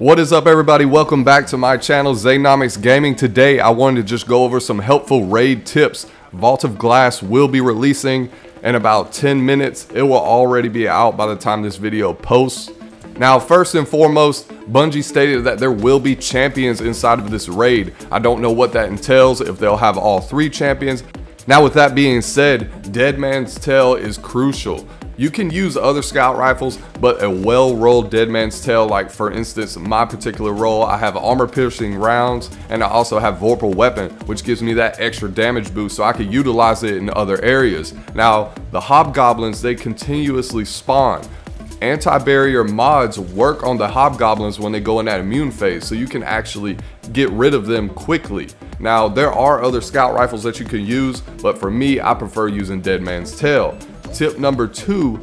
What is up, everybody? Welcome back to my channel, Zaynomics Gaming. Today I wanted to just go over some helpful raid tips. Vault of Glass will be releasing in about 10 minutes. It will already be out by the time this video posts. Now, first and foremost, Bungie stated that there will be champions inside of this raid. I don't know what that entails, if they'll have all 3 champions. Now, with that being said, Dead Man's Tail is crucial. You can use other scout rifles, but a well-rolled Dead Man's Tail, like for instance my particular roll, I have armor-piercing rounds and I also have Vorpal Weapon, which gives me that extra damage boost so I can utilize it in other areas. Now, the Hobgoblins, they continuously spawn. Anti-barrier mods work on the Hobgoblins when they go in that immune phase, so you can actually get rid of them quickly. Now, there are other scout rifles that you can use, but for me, I prefer using Dead Man's Tail. Tip number 2,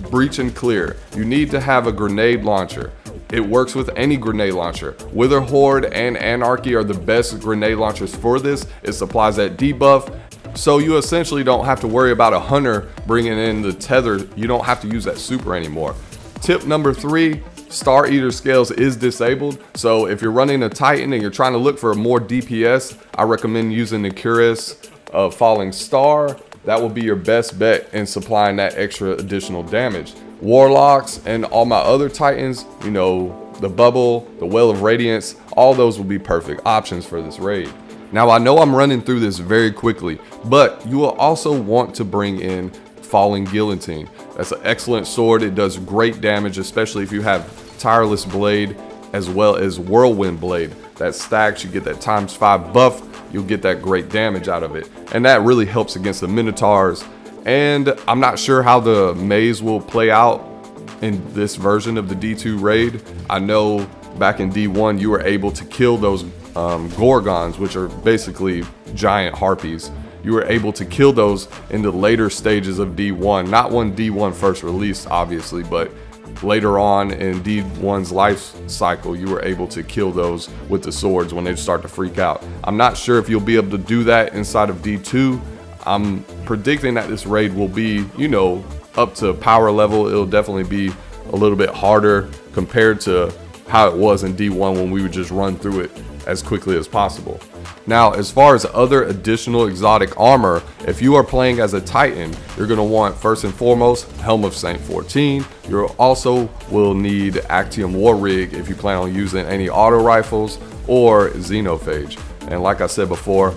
breach and clear. You need to have a grenade launcher. It works with any grenade launcher. Wither Horde and Anarchy are the best grenade launchers for this. It supplies that debuff, so you essentially don't have to worry about a hunter bringing in the tether. You don't have to use that super anymore. Tip number 3, Star Eater Scales is disabled, so if you're running a Titan and you're trying to look for more DPS, I recommend using the Cuirass of Falling Star. That will be your best bet in supplying that extra additional damage. Warlocks and all my other Titans, you know, the Bubble, the Well of Radiance, all those will be perfect options for this raid. Now, I know I'm running through this very quickly, but you will also want to bring in Falling Guillotine. That's an excellent sword. It does great damage, especially if you have Tireless Blade as well as Whirlwind Blade. That stacks, you get that ×5 buff, you'll get that great damage out of it. And that really helps against the Minotaurs. And I'm not sure how the maze will play out in this version of the D2 raid. I know back in D1 you were able to kill those Gorgons, which are basically giant harpies. You were able to kill those in the later stages of D1, not when D1 first released obviously, but later on in D1's life cycle, you were able to kill those with the swords when they start to freak out. I'm not sure if you'll be able to do that inside of D2. I'm predicting that this raid will be, you know, up to power level. It'll definitely be a little bit harder compared to how it was in D1 when we would just run through it as quickly as possible. Now, as far as other additional exotic armor, if you are playing as a Titan, you're going to want first and foremost Helm of Saint 14. You also will need Actium War Rig if you plan on using any auto rifles or Xenophage. And like I said before,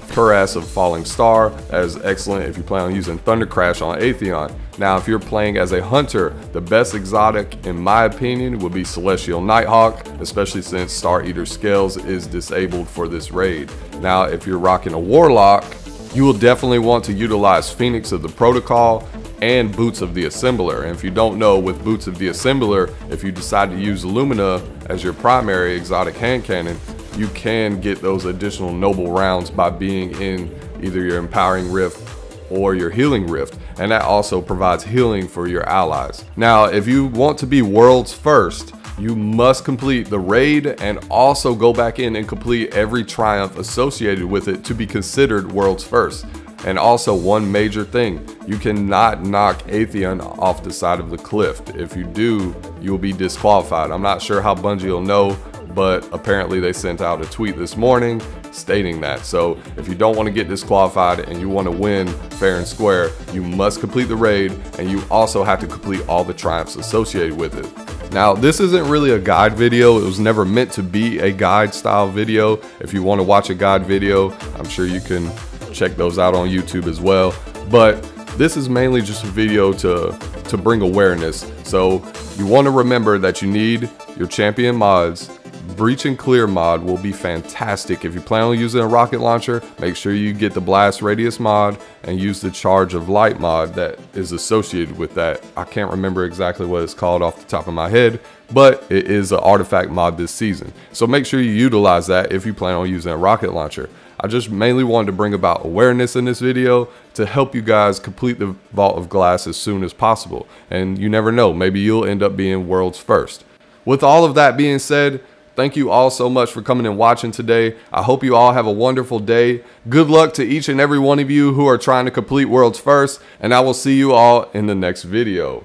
Cuirass of Falling Star, that is excellent if you plan on using Thunder Crash on Atheon. Now, if you're playing as a hunter, the best exotic, in my opinion, would be Celestial Nighthawk, especially since Star Eater Scales is disabled for this raid. Now, if you're rocking a Warlock, you will definitely want to utilize Phoenix of the Protocol and Boots of the Assembler. And if you don't know, with Boots of the Assembler, if you decide to use Lumina as your primary exotic hand cannon, you can get those additional noble rounds by being in either your Empowering Rift or your Healing Rift, and that also provides healing for your allies. Now, if you want to be world's first, you must complete the raid and also go back in and complete every triumph associated with it to be considered world's first. And also, one major thing, you cannot knock Atheon off the side of the cliff. If you do, you will be disqualified. I'm not sure how Bungie will know, but apparently they sent out a tweet this morning stating that. So if you don't want to get disqualified and you want to win fair and square, you must complete the raid, and you also have to complete all the triumphs associated with it. Now, this isn't really a guide video. It was never meant to be a guide style video. If you want to watch a guide video, I'm sure you can check those out on YouTube as well. But this is mainly just a video to bring awareness. So you want to remember that you need your champion mods. Breach and Clear mod will be fantastic. If you plan on using a rocket launcher, make sure you get the Blast Radius mod and use the Charge of Light mod that is associated with that. I can't remember exactly what it's called off the top of my head, but it is an artifact mod this season. So make sure you utilize that if you plan on using a rocket launcher. I just mainly wanted to bring about awareness in this video to help you guys complete the Vault of Glass as soon as possible. And you never know, maybe you'll end up being world's first. With all of that being said, thank you all so much for coming and watching today. I hope you all have a wonderful day. Good luck to each and every one of you who are trying to complete world's first, and I will see you all in the next video.